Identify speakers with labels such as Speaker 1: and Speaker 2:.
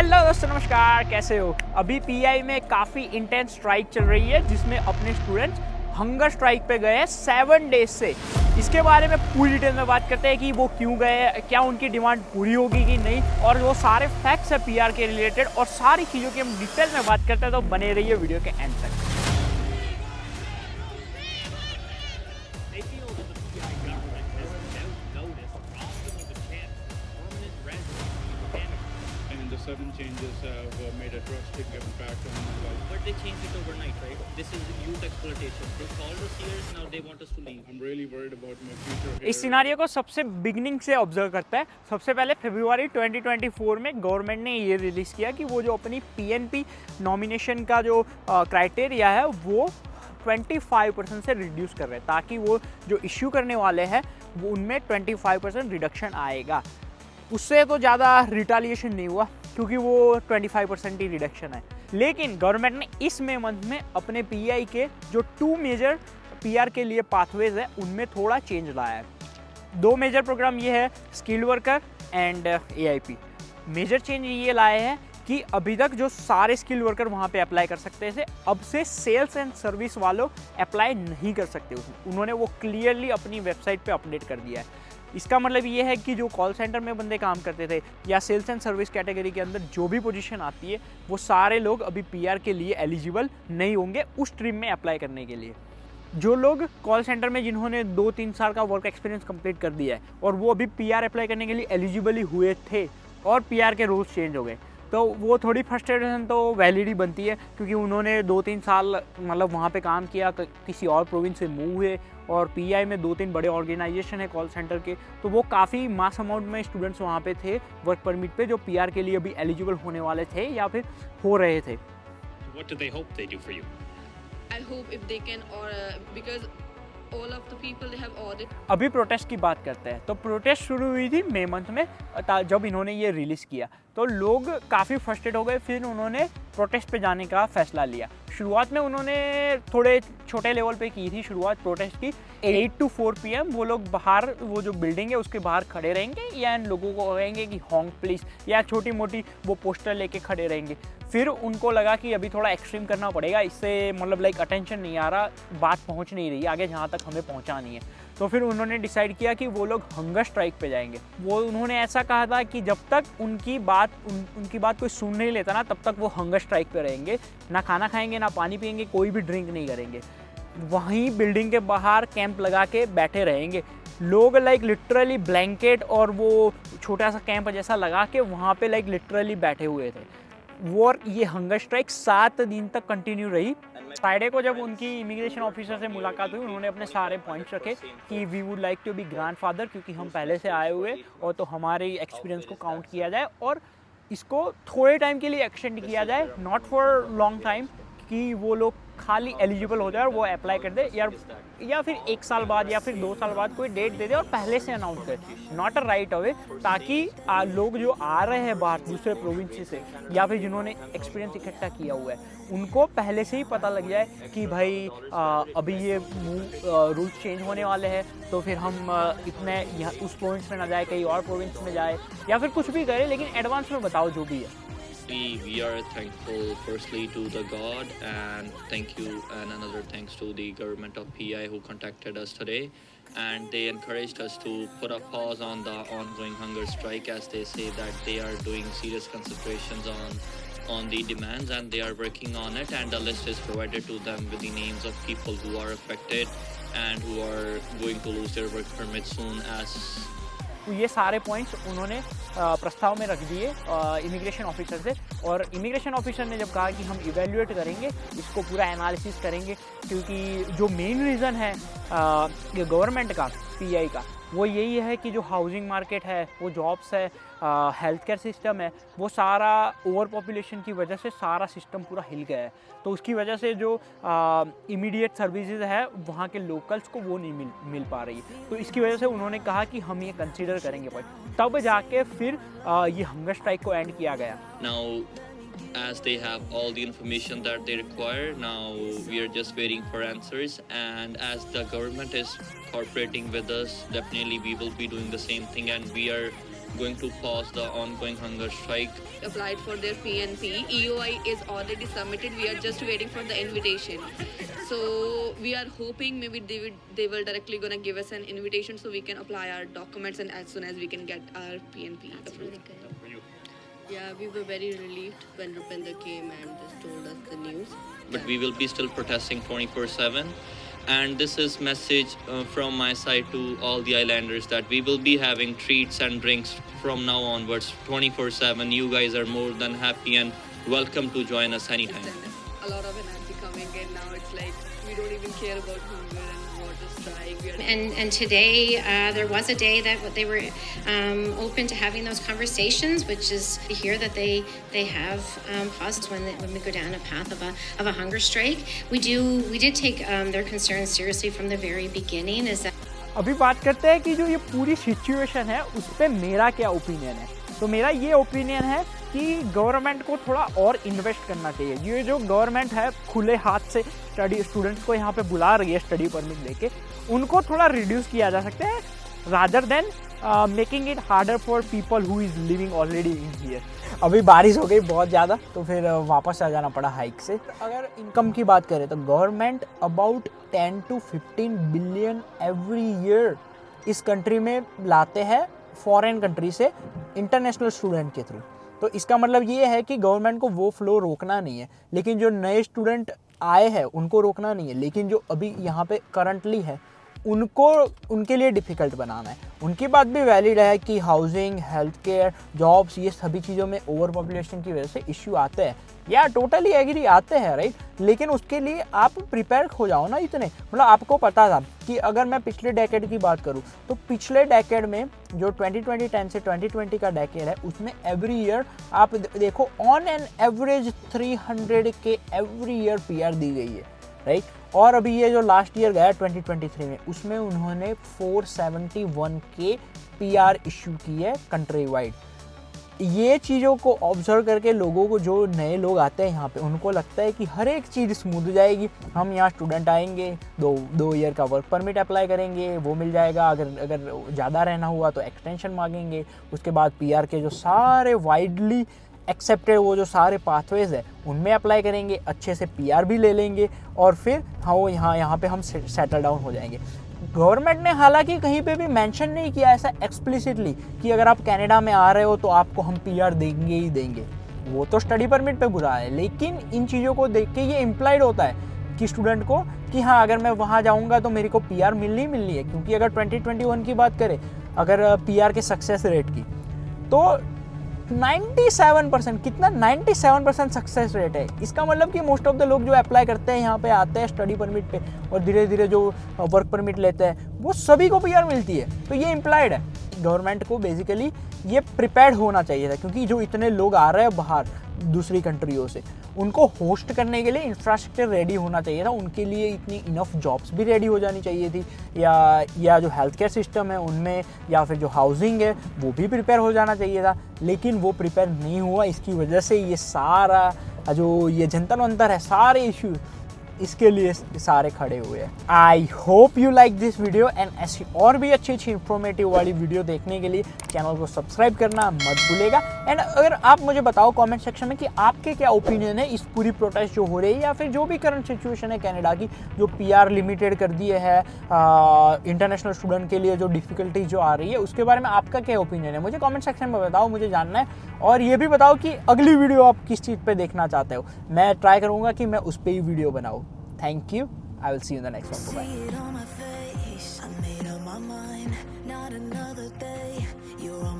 Speaker 1: Hello दोस्तों, नमस्कार। कैसे हो? अभी पीआई में काफ़ी इंटेंस स्ट्राइक चल रही है जिसमें अपने स्टूडेंट्स हंगर स्ट्राइक पे गए हैं 7 डेज से। इसके बारे में पूरी डिटेल में बात करते हैं कि वो क्यों गए, क्या उनकी डिमांड पूरी होगी कि नहीं, और वो सारे फैक्ट्स है पीआर के रिलेटेड और सारी चीज़ों की हम डिटेल में बात करते हैं। तो बने रहिए वीडियो के एंड तक।
Speaker 2: The sudden changes have made a drastic impact on my life.
Speaker 3: But they changed it overnight, right? This is youth exploitation. They called us here, now they want us to leave.
Speaker 2: I'm really worried about my future here.
Speaker 1: इस scenario को सबसे beginning से observe करता है। सबसे पहले फरवरी 2024 में government ने ये रिलीज़ किया कि वो जो अपनी पीएनपी नॉमिनेशन का जो क्राइटेरिया है वो 25% से रिड्यूस कर रहे हैं, ताकि वो जो इश्यू करने वाले हैं वो उनमें 25% रिडक्शन आएगा। उससे तो ज़्यादा रिटालिएशन नहीं हुआ क्योंकि वो 25% ही रिडक्शन है। लेकिन गवर्नमेंट ने इस मई मंथ में अपने पीआई के जो 2 मेजर पीआर के लिए पाथवेज है उनमें थोड़ा चेंज लाया है। 2 मेजर प्रोग्राम ये है, skilled worker and AIP. Major change ये लाए हैं कि अभी तक जो सारे स्किल्ड वर्कर वहाँ पे अप्लाई कर सकते थे, अब से सेल्स एंड सर्विस वालों अप्लाई नहीं कर सकते। उन्होंने वो क्लियरली अपनी वेबसाइट पे अपडेट कर दिया है। इसका मतलब ये है कि जो कॉल सेंटर में बंदे काम करते थे या सेल्स एंड सर्विस कैटेगरी के अंदर जो भी पोजीशन आती है वो सारे लोग अभी पीआर के लिए एलिजिबल नहीं होंगे उस स्ट्रीम में अप्लाई करने के लिए। जो लोग कॉल सेंटर में जिन्होंने 2-3 साल का वर्क एक्सपीरियंस कंप्लीट कर दिया है और वो अभी पीआर अप्लाई करने के लिए एलिजिबल ही हुए थे और पीआर के रूल्स चेंज हो गए, तो वो थोड़ी फ्रस्ट्रेशन तो वैलिड ही बनती है, क्योंकि उन्होंने 2-3 साल मतलब वहाँ पे काम किया, किसी और प्रोविंस से मूव हुए और पीआई में 2-3 बड़े ऑर्गेनाइजेशन है कॉल सेंटर के, तो वो काफ़ी मास अमाउंट में स्टूडेंट्स वहाँ पे थे वर्क परमिट पे जो पीआर के लिए अभी एलिजिबल होने वाले थे या फिर हो रहे थे।
Speaker 3: What do they hope they do for you?
Speaker 4: I hope if they can, or because all of the people they have audit.
Speaker 1: अभी प्रोटेस्ट की बात करते हैं, तो प्रोटेस्ट शुरू हुई थी मई मंथ में जब इन्होंने ये रिलीज़ किया, तो लोग काफ़ी फ्रस्ट्रेट हो गए। फिर उन्होंने प्रोटेस्ट पे जाने का फैसला लिया। शुरुआत में उन्होंने थोड़े छोटे लेवल पे की थी शुरुआत प्रोटेस्ट की। 8 to 4 PM वो लोग बाहर, वो जो बिल्डिंग है उसके बाहर खड़े रहेंगे या इन लोगों को कहेंगे कि हॉन्ग प्लीज, या छोटी मोटी वो पोस्टर लेके खड़े रहेंगे। फिर उनको लगा कि अभी थोड़ा एक्सट्रीम करना पड़ेगा, इससे मतलब लाइक अटेंशन नहीं आ रहा, बात पहुंच नहीं रही आगे जहां तक हमें पहुंचानी है। तो फिर उन्होंने डिसाइड किया कि वो लोग हंगर स्ट्राइक पे जाएंगे। वो उन्होंने ऐसा कहा था कि जब तक उनकी बात कोई सुन नहीं लेता ना, तब तक वो हंगर स्ट्राइक पे रहेंगे। ना खाना खाएंगे, ना पानी पिएंगे, कोई भी ड्रिंक नहीं करेंगे। वहीं बिल्डिंग के बाहर कैंप लगा के बैठे रहेंगे। लोग लाइक लिटरली ब्लैंकेट और वो छोटा सा कैंप जैसा लगा के वहाँ पे लाइक लिटरली बैठे हुए थे। और ये हंगर स्ट्राइक 7 दिन तक कंटिन्यू रही। फ्राइडे को जब उनकी इमिग्रेशन ऑफिसर से मुलाकात हुई, उन्होंने अपने सारे पॉइंट्स रखे कि we would like to be grandfather, क्योंकि हम पहले से आए हुए और तो हमारे एक्सपीरियंस को काउंट किया जाए और इसको थोड़े टाइम के लिए एक्सटेंड किया जाए, नॉट फॉर लॉन्ग टाइम, कि वो लोग खाली एलिजिबल हो जाए और वो अप्लाई कर दे, या फिर 1 साल बाद या फिर 2 साल बाद कोई डेट दे दे और पहले से अनाउंस करे, नॉट अ राइट अवे, ताकि लोग जो आ रहे हैं बाहर दूसरे प्रोविंस से या फिर जिन्होंने एक्सपीरियंस इकट्ठा किया हुआ है उनको पहले से ही पता लग जाए कि भाई अभी ये रूल्स चेंज होने वाले हैं, तो फिर हम इतने उस प्रोविंस में ना जाए, कहीं और प्रोविंस में जाए या फिर कुछ भी करें, लेकिन एडवांस में बताओ जो भी है।
Speaker 3: We are thankful firstly to the God, and thank you and another thanks to the government of PI who contacted us today, and they encouraged us to put a pause on the ongoing hunger strike, as they say that they are doing serious considerations on the demands and they are working on it, and the list is provided to them with the names of people who are affected and who are going to lose their work permit soon as.
Speaker 1: तो ये सारे points उन्होंने प्रस्ताव में रख दिए immigration officer से, और इमिग्रेशन ऑफिसर ने जब कहा कि हम इवैल्यूएट करेंगे, इसको पूरा एनालिसिस करेंगे, क्योंकि जो मेन रीज़न है गवर्नमेंट का पीआई का वो यही है कि जो हाउसिंग मार्केट है, वो जॉब्स है, हेल्थ केयर सिस्टम है, वो सारा ओवर पॉपुलेशन की वजह से सारा सिस्टम पूरा हिल गया है। तो उसकी वजह से जो इमीडिएट सर्विसेज है वहाँ के लोकल्स को वो नहीं मिल पा रही। तो इसकी वजह से उन्होंने कहा कि हम ये कंसीडर करेंगे भाई, तब जाके फिर ये हंगर स्ट्राइक को एंड किया गया।
Speaker 3: Now, as they have all the information that they require, now we are just waiting for answers, and as the government is cooperating with us, definitely we will be doing the same thing, and we are going to pause the ongoing hunger strike.
Speaker 4: Applied for their PNP. EOI is already submitted. We are just waiting for the invitation. So we are hoping maybe they will directly gonna give us an invitation so we can apply our documents, and as soon as we can get our PNP approved. Yeah, we were very relieved when Rupinder came and just told us the news.
Speaker 3: But we will be still protesting 24/7. And this is message from my side to all the islanders that we will be having treats and drinks from now onwards 24/7. You guys are more than happy and welcome to join us anytime.
Speaker 4: A lot of energy coming in now. It's like we don't even care about hunger and water strike. We are
Speaker 5: And today there was a day that they were open to having those conversations, which is to hear that they have paused when we go down a path of a hunger strike. We did take their concerns seriously from the very beginning. Is that
Speaker 1: अभी बात करते हैं कि जो ये पूरी situation है उस पर मेरा क्या ओपिनियन है। तो मेरा ये ओपिनियन है कि गवर्नमेंट को थोड़ा और इन्वेस्ट करना चाहिए। ये जो गवर्नमेंट है खुले हाथ से स्टूडेंट्स को यहाँ पे बुला रही है स्टडी परमिट लेके, उनको थोड़ा रिड्यूस किया जा सकता है rather than making it harder for people who is living already in here. अभी बारिश हो गई बहुत ज़्यादा तो फिर वापस आ जाना पड़ा हाइक से। अगर इनकम की बात करें तो government about 10 to 15 billion every year इस कंट्री में लाते हैं फॉरेन कंट्री से इंटरनेशनल स्टूडेंट के थ्रू। तो इसका मतलब ये है कि गवर्नमेंट को वो फ्लो रोकना नहीं है, लेकिन जो नए स्टूडेंट आए हैं उनको रोकना नहीं है, लेकिन जो अभी यहाँ पे करंटली है उनको उनके लिए डिफ़िकल्ट बनाना है। उनकी बात भी वैलिड है कि हाउसिंग, हेल्थ केयर, जॉब्स, ये सभी चीज़ों में ओवर पॉपुलेशन की वजह से इश्यू आते हैं, या टोटली एग्री आते हैं, राइट। लेकिन उसके लिए आप प्रिपेयर हो जाओ ना इतने। मतलब आपको पता था कि अगर मैं पिछले डेकेड की बात करूँ तो पिछले डेकेड में जो 2010 से 2020 का डेकेड है उसमें एवरी ईयर आप देखो ऑन एन एवरेज 300 के एवरी ईयर PR दी गई है, राइट। और अभी ये जो लास्ट ईयर गया 2023 में उसमें उन्होंने 471 के PR इशू की है कंट्री वाइड। ये चीज़ों को ऑब्जर्व करके लोगों को, जो नए लोग आते हैं यहाँ पे, उनको लगता है कि हर एक चीज़ स्मूथ हो जाएगी। हम यहाँ स्टूडेंट आएंगे, दो ईयर का वर्क परमिट अप्लाई करेंगे, वो मिल जाएगा। अगर ज़्यादा रहना हुआ तो एक्सटेंशन मांगेंगे। उसके बाद PR के जो सारे वाइडली एक्सेप्टेड वो जो सारे पाथवेज है उनमें अप्लाई करेंगे, अच्छे से PR भी ले लेंगे और फिर हाँ वो यहाँ पे हम सेटल डाउन हो जाएंगे। गवर्नमेंट ने हालांकि कहीं पे भी मेंशन नहीं किया ऐसा एक्सप्लिसिटली कि अगर आप कनाडा में आ रहे हो तो आपको हम PR देंगे ही देंगे। वो तो स्टडी परमिट पे बुरा है, लेकिन इन चीज़ों को देख के ये इम्प्लाइड होता है कि स्टूडेंट को कि हाँ अगर मैं वहाँ जाऊँगा तो मेरे को PR मिलनी है। क्योंकि अगर 2021 की बात करें अगर PR के सक्सेस रेट की तो 97% कितना 97% सक्सेस रेट है। इसका मतलब कि मोस्ट ऑफ द लोग जो अप्लाई करते हैं यहाँ पे आते हैं स्टडी परमिट पे और धीरे धीरे जो वर्क परमिट लेते हैं वो सभी को PR मिलती है। तो ये इम्प्लाइड है। गवर्नमेंट को बेसिकली ये प्रिपेयर्ड होना चाहिए था, क्योंकि जो इतने लोग आ रहे हैं बाहर दूसरी कंट्रियों से उनको होस्ट करने के लिए इंफ्रास्ट्रक्चर रेडी होना चाहिए था। उनके लिए इतनी इनफ जॉब्स भी रेडी हो जानी चाहिए थी, या जो हेल्थ केयर सिस्टम है उनमें, या फिर जो हाउसिंग है वो भी प्रिपेयर हो जाना चाहिए था। लेकिन वो प्रिपेयर नहीं हुआ। इसकी वजह से ये सारा जो ये जंतर मंतर है, सारे इश्यूज इसके लिए सारे खड़े हुए हैं। I hope you like this video and ऐसी और भी अच्छी इन्फॉर्मेटिव वाली वीडियो देखने के लिए चैनल को सब्सक्राइब करना मत भूलेगा। एंड अगर आप मुझे बताओ कमेंट सेक्शन में कि आपके क्या ओपिनियन है इस पूरी प्रोटेस्ट जो हो रही है, या फिर जो भी करंट सिचुएशन है कनाडा की, जो PR लिमिटेड कर दिए है इंटरनेशनल स्टूडेंट के लिए, जो डिफिकल्टी जो आ रही है उसके बारे में आपका क्या ओपिनियन है मुझे कमेंट सेक्शन में बताओ, मुझे जानना है। और ये भी बताओ कि अगली वीडियो आप किस चीज़ पे देखना चाहते हो। मैं ट्राई करूँगा कि मैं उस पर ही वीडियो बनाऊँ। Thank you. I will see you in the next one. Bye-bye.
Speaker 6: See it on my face. I made up my mind. Not another day. You're